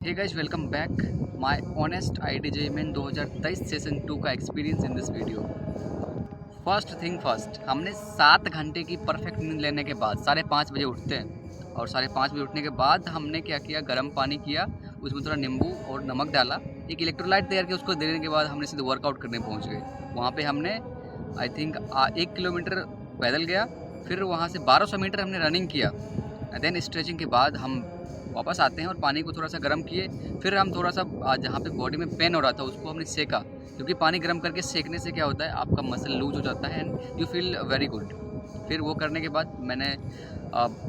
Hey guys, welcome back my honest IDJ main 2023 session 2 का experience in this video. First thing first, हमने 7 घंटे की perfect नींद लेने के बाद 5:30 बजे उठते हैं और 5:30 बजे उठने के बाद हमने क्या किया, गर्म पानी किया, उसमें थोड़ा नींबू और नमक डाला, एक इलेक्ट्रोलाइट तैयार किया, उसको देने के बाद हमने सीधे वर्कआउट करने पहुंच गए। वहाँ पे हमने आई थिंक 1 किलोमीटर पैदल गया, फिर वहाँ से 1200 मीटर हमने रनिंग किया। देन स्ट्रेचिंग के बाद हम वापस आते हैं और पानी को थोड़ा सा गर्म किए। फिर हम थोड़ा सा जहाँ पे बॉडी में पेन हो रहा था उसको हमने सेका, क्योंकि पानी गर्म करके सेकने से क्या होता है, आपका मसल लूज हो जाता है and you feel very good. फिर वो करने के बाद मैंने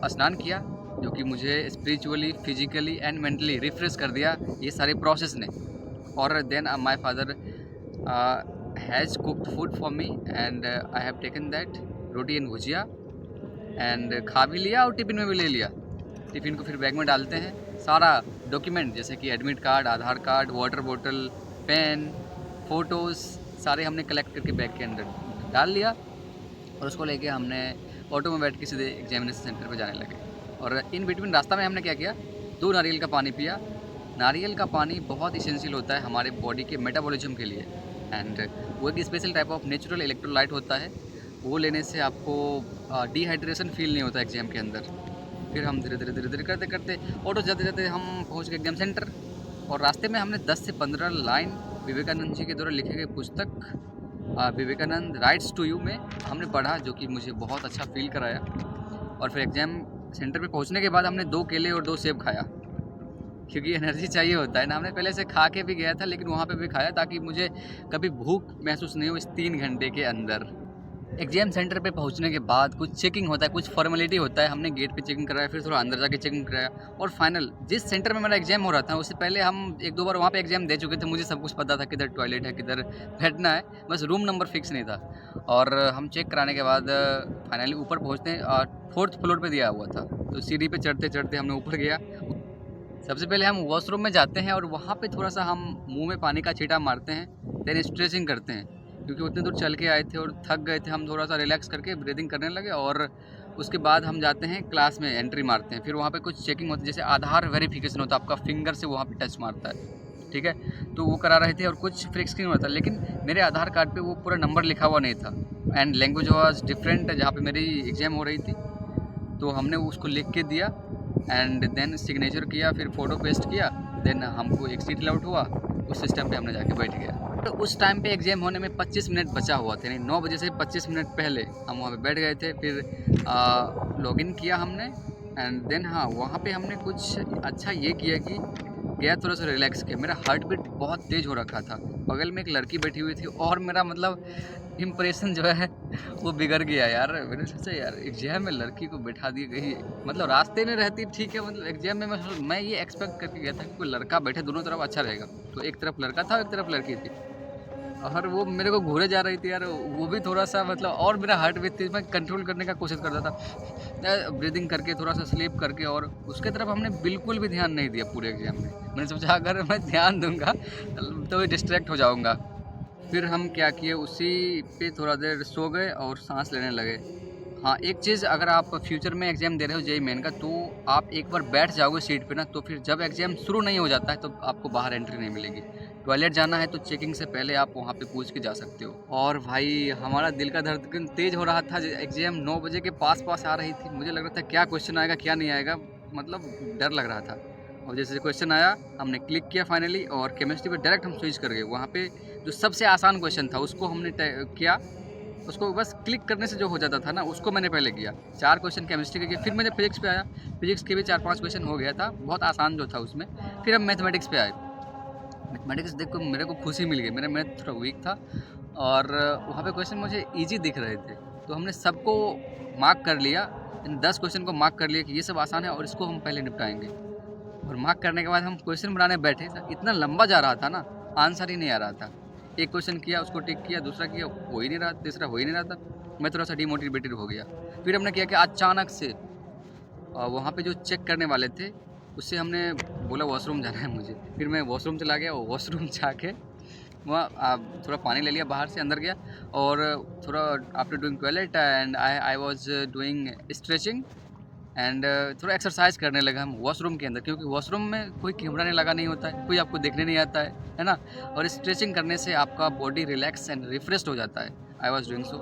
स्नान किया, जो कि मुझे spiritually, physically and mentally refresh कर दिया ये सारे प्रोसेस ने। और then my father has cooked food for me and I have taken that, roti and bhujia, and खा भी लिया और टिफ़िन में भी ले लिया। टिफ़िन को फिर बैग में डालते हैं, सारा डॉक्यूमेंट जैसे कि एडमिट कार्ड, आधार कार्ड, वाटर बोतल, पेन, फ़ोटोज़, सारे हमने कलेक्ट करके बैग के अंदर डाल लिया और उसको लेके हमने ऑटो में बैठ के सीधे एग्जामिनेशन सेंटर पे जाने लगे। और इन बिटवीन रास्ता में हमने क्या किया, 2 नारियल का पानी पिया। नारियल का पानी बहुत इसेंशियल होता है हमारे बॉडी के मेटाबॉलिज्म के लिए, एंड वो एक special type of natural electrolyte होता है। वो लेने से आपको डिहाइड्रेशन फील नहीं होता एग्जाम के अंदर। फिर हम धीरे धीरे करते करते ऑटो जाते जाते हम पहुंच गए एग्जाम सेंटर। और रास्ते में हमने 10 से 15 लाइन विवेकानंद जी के द्वारा लिखे गए पुस्तक विवेकानंद राइट्स टू यू में हमने पढ़ा, जो कि मुझे बहुत अच्छा फील कराया। और फिर एग्ज़ाम सेंटर पे पहुंचने के बाद हमने 2 केले और 2 सेब खाया, क्योंकि एनर्जी चाहिए होता है ना। हमने पहले से खा के भी गया था, लेकिन वहाँ पे भी खाया ताकि मुझे कभी भूख महसूस नहीं हो इस 3 घंटे के अंदर। एग्जाम सेंटर पे पहुंचने के बाद कुछ चेकिंग होता है, कुछ फॉर्मेलिटी होता है। हमने गेट पे चेकिंग कराया, फिर थोड़ा अंदर जाके चेकिंग कराया, और फाइनल जिस सेंटर में मेरा एग्जाम हो रहा था उससे पहले हम 1-2 बार वहाँ पे एग्जाम दे चुके थे। मुझे सब कुछ पता था, किधर टॉयलेट है, किधर बैठना है, बस रूम नंबर फिक्स नहीं था। और हम चेक कराने के बाद फाइनली ऊपर पहुँचते हैं, 4th फ्लोर पर दिया हुआ था, तो सीढ़ी पर चढ़ते चढ़ते हमने ऊपर गया। सबसे पहले हम वॉशरूम में जाते हैं और वहाँ पे थोड़ा सा हम मुंह में पानी का छींटा मारते हैं, देन स्ट्रेचिंग करते हैं, क्योंकि उतने दूर चल के आए थे और थक गए थे। हम थोड़ा सा रिलैक्स करके ब्रीदिंग करने लगे और उसके बाद हम जाते हैं क्लास में, एंट्री मारते हैं। फिर वहाँ पे कुछ चेकिंग होती है, जैसे आधार वेरिफिकेशन होता है, आपका फिंगर से वहाँ पे टच मारता है, ठीक है। तो वो करा रहे थे और कुछ फ्लिक स्क्रीन होता है, लेकिन मेरे आधार कार्ड पे वो पूरा नंबर लिखा हुआ नहीं था एंड लैंग्वेज वाज डिफरेंट जहाँ पे मेरी एग्ज़ाम हो रही थी। तो हमने उसको लिख के दिया एंड देन सिग्नेचर किया, फिर फ़ोटो पेस्ट किया, देन हमको एक सीट अलॉट हुआ, उस सिस्टम पे हमने जाके बैठ गया। तो उस टाइम पे एग्ज़ाम होने में 25 मिनट बचा हुआ था, यानी 9 बजे से 25 मिनट पहले हम वहाँ पे बैठ गए थे। फिर लॉगिन किया हमने एंड देन हाँ, वहाँ पे हमने कुछ अच्छा ये किया कि गया, थोड़ा सा रिलैक्स किया। मेरा हार्ट बीट बहुत तेज़ हो रखा था, बगल में एक लड़की बैठी हुई थी और मेरा मतलब इम्प्रेशन जो है वो बिगड़ गया यार। मैंने सोचा यार एग्जाम में लड़की को बैठा दी गई, मतलब रास्ते में रहती ठीक है, मतलब एग्जाम में मैं ये एक्सपेक्ट करके गया था कि कोई लड़का बैठे, दोनों तरफ अच्छा रहेगा। तो एक तरफ लड़का था, एक तरफ लड़की थी, और वो मेरे को घूरे जा रही थी यार। वो भी थोड़ा सा मतलब, और मेरा हार्ट बीट थी, मैं कंट्रोल करने का कोशिश करता था, ब्रीदिंग करके, थोड़ा सा स्लीप करके, और उसके तरफ हमने बिल्कुल भी ध्यान नहीं दिया पूरे एग्जाम में। मैंने सोचा अगर मैं ध्यान दूंगा तो डिस्ट्रैक्ट हो जाऊंगा। फिर हम क्या किए, उसी पे थोड़ा देर सो गए और सांस लेने लगे। हाँ, एक चीज़, अगर आप फ्यूचर में एग्ज़ाम दे रहे हो जेईई मेन का, तो आप एक बार बैठ जाओगे सीट पे ना, तो फिर जब एग्ज़ाम शुरू नहीं हो जाता है तो आपको बाहर एंट्री नहीं मिलेगी। टॉयलेट जाना है तो चेकिंग से पहले आप वहाँ पे पूछ के जा सकते हो। और भाई हमारा दिल का धड़कन तेज़ हो रहा था, एग्ज़ाम 9 बजे के पास आ रही थी। मुझे लग रहा था क्या क्वेश्चन आएगा क्या नहीं आएगा, मतलब डर लग रहा था। और जैसे क्वेश्चन आया हमने क्लिक किया फाइनली, और केमिस्ट्री पे डायरेक्ट हम स्विच कर गए। वहाँ पे जो सबसे आसान क्वेश्चन था उसको हमने किया, उसको बस क्लिक करने से जो हो जाता था ना, उसको मैंने पहले किया। 4 क्वेश्चन केमिस्ट्री के किए, फिर मैंने फिजिक्स पे आया, फिजिक्स के भी 4-5 क्वेश्चन हो गया था, बहुत आसान जो था उसमें। फिर हम मैथमेटिक्स पे आए। मैथमेटिक्स देख कर मेरे को खुशी मिल गई, मेरा मैथ थोड़ा वीक था और वहाँ पे क्वेश्चन मुझे ईजी दिख रहे थे, तो हमने सबको मार्क कर लिया। इन 10 क्वेश्चन को मार्क कर लिया कि ये सब आसान है और इसको हम पहले निपटाएंगे। और मार्क करने के बाद हम क्वेश्चन बनाने बैठे, इतना लंबा जा रहा था ना, आंसर ही नहीं आ रहा था। एक क्वेश्चन किया, उसको टिक किया, दूसरा किया, हो ही नहीं रहा, तीसरा हो ही नहीं रहा था। मैं थोड़ा सा डिमोटिवेटेड हो गया। फिर हमने किया कि अचानक से वहाँ पे जो चेक करने वाले थे उससे हमने बोला वॉशरूम जाना है मुझे। फिर मैं वॉशरूम चला गया और वॉशरूम जाके वहाँ थोड़ा पानी ले लिया, बाहर से अंदर गया, और थोड़ा after doing toilet and I was doing stretching, and थोड़ा एक्सरसाइज करने लगे हम वॉशरूम के अंदर, क्योंकि वॉशरूम में कोई कैमरा नहीं लगा नहीं होता है, कोई आपको देखने नहीं आता है ना। और स्ट्रेचिंग करने से आपका बॉडी रिलैक्स एंड रिफ्रेश हो जाता है। I was doing so.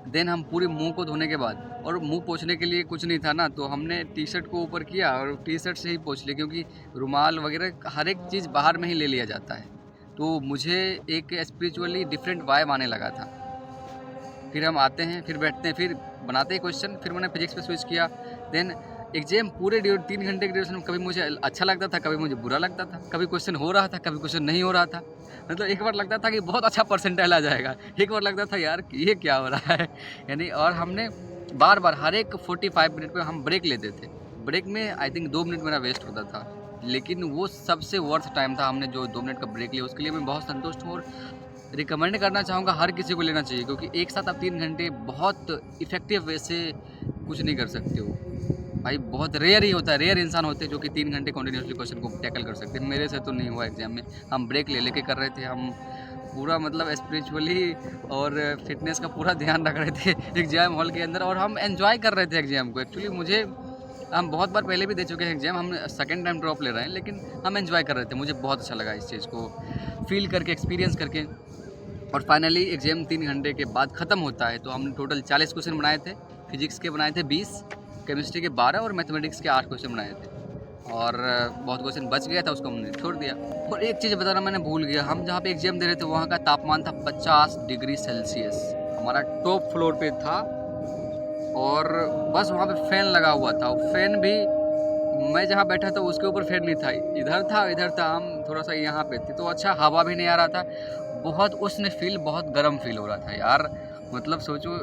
Then हम पूरे मुंह को धोने के बाद, और मुंह पोंछने के लिए कुछ नहीं था ना, तो हमने टी शर्ट को ऊपर किया और टी शर्ट से ही पोंछ लिया, क्योंकि रुमाल वगैरह हर एक चीज़ बाहर में ही ले लिया जाता है। तो मुझे एक स्पिरिचुअली डिफरेंट वाइब आने लगा था। फिर हम आते हैं, फिर बैठते हैं, फिर बनाते हैं क्वेश्चन। फिर मैंने फिजिक्स पे स्विच किया। देन एग्जाम पूरे 3 घंटे के ड्यूरेशन में कभी मुझे अच्छा लगता था, कभी मुझे बुरा लगता था, कभी क्वेश्चन हो रहा था, कभी क्वेश्चन नहीं हो रहा था। मतलब एक बार लगता था कि बहुत अच्छा परसेंटाइल आ जाएगा, एक बार लगता था यार ये क्या हो रहा है यानी। और हमने बार बार हर एक 45 मिनट पे हम ब्रेक लेते थे। ब्रेक में आई थिंक 2 मिनट मेरा वेस्ट होता था, लेकिन वो सबसे वर्थ टाइम था। हमने जो 2 मिनट का ब्रेक लिया उसके लिए मैं बहुत संतुष्ट हूँ, और रिकमेंड करना चाहूँगा हर किसी को लेना चाहिए, क्योंकि एक साथ आप 3 घंटे बहुत इफ़ेक्टिव वे से कुछ नहीं कर सकते हो भाई। बहुत रेयर ही होता है, रेयर इंसान होते हैं जो कि 3 घंटे कंटिन्यूसली क्वेश्चन को टैकल कर सकते हैं। मेरे से तो नहीं हुआ एग्जाम में। हम ब्रेक ले लेके कर रहे थे, हम पूरा मतलब स्पिरिचुअली और फिटनेस का पूरा ध्यान रख रहे थे एग्जाम हॉल के अंदर, और हम एंजॉय कर रहे थे एग्जाम को। एक्चुअली मुझे, हम बहुत बार पहले भी दे चुके हैं एग्जाम, हम सेकेंड टाइम ड्रॉप ले रहे हैं, लेकिन हम एंजॉय कर रहे थे। मुझे बहुत अच्छा लगा इस चीज़ को फील करके, एक्सपीरियंस करके। और फाइनली एग्जाम 3 घंटे के बाद ख़त्म होता है, तो हमने टोटल 40 क्वेश्चन बनाए थे। फिजिक्स के बनाए थे 20, केमिस्ट्री के 12 और मैथमेटिक्स के 8 क्वेश्चन बनाए थे। और बहुत क्वेश्चन बच गया था, उसको हमने छोड़ दिया। और एक चीज़ बताना मैंने भूल गया, हम जहाँ पे एग्जाम दे रहे थे वहाँ का तापमान था 50 डिग्री सेल्सियस। हमारा टॉप फ्लोर पे था, और बस वहाँ पे फ़ैन लगा हुआ था। फैन भी, मैं जहाँ बैठा था उसके ऊपर फैन नहीं था, इधर था, हम थोड़ा सा यहाँ पे थे, तो अच्छा हवा भी नहीं आ रहा था। बहुत उष्ण फील, बहुत गर्म फील हो रहा था यार। मतलब सोचो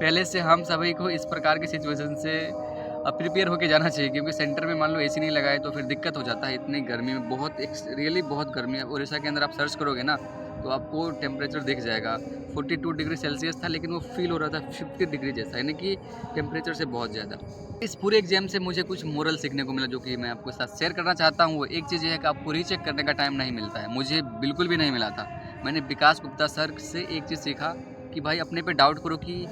पहले से हम सभी को इस प्रकार की सिचुएशन से प्रिपेयर होके जाना चाहिए, क्योंकि सेंटर में मान लो एसी नहीं लगाए तो फिर दिक्कत हो जाता है। इतनी गर्मी में, बहुत रियली बहुत गर्मी है। उड़ीसा के अंदर आप सर्च करोगे ना तो आपको टेम्परेचर दिख जाएगा। 42 डिग्री सेल्सियस था, लेकिन वो फील हो रहा था 50 डिग्री जैसा, यानी कि टेम्परेचर से बहुत ज़्यादा। इस पूरे एग्जाम से मुझे कुछ मोरल सीखने को मिला, जो कि मैं आपके साथ शेयर करना चाहता हूँ। वो एक चीज़ ये है कि आपको रीचेक करने का टाइम नहीं मिलता है। मुझे बिल्कुल भी नहीं मिला था। मैंने विकास गुप्ता सर से एक चीज़ सीखा कि भाई अपने पे डाउट करो कि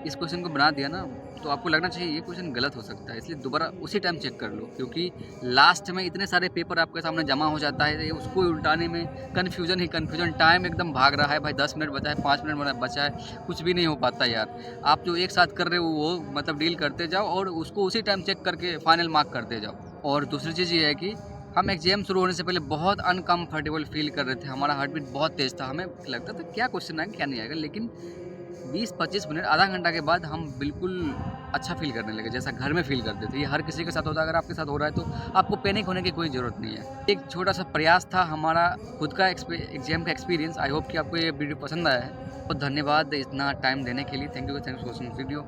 इस क्वेश्चन को बना दिया ना, तो आपको लगना चाहिए ये क्वेश्चन गलत हो सकता है, इसलिए दोबारा उसी टाइम चेक कर लो, क्योंकि लास्ट में इतने सारे पेपर आपके सामने जमा हो जाता है, उसको उल्टाने में कन्फ्यूजन ही कन्फ्यूजन। टाइम एकदम भाग रहा है भाई, 10 मिनट बचा है, 5 मिनट बचा है, कुछ भी नहीं हो पाता यार। आप जो एक साथ कर रहे हो वो मतलब डील करते जाओ, और उसको उसी टाइम चेक करके फाइनल मार्क करते जाओ। और दूसरी चीज़ ये है कि हम एग्जाम शुरू होने से पहले बहुत अनकम्फर्टेबल फील कर रहे थे। हमारा हार्ट बीट बहुत तेज़ था, हमें लगता था क्या क्वेश्चन आएगा क्या नहीं आएगा, लेकिन 20-25 मिनट, आधा घंटा के बाद हम बिल्कुल अच्छा फील करने लगे, जैसा घर में फील करते थे। ये हर किसी के साथ होता है, अगर आपके साथ हो रहा है तो आपको पैनिक होने की कोई ज़रूरत नहीं है। एक छोटा सा प्रयास था हमारा खुद का एग्जाम का एक्सपीरियंस। आई होप कि आपको ये वीडियो पसंद आया है। बहुत धन्यवाद इतना टाइम देने के लिए। Thank you for watching video.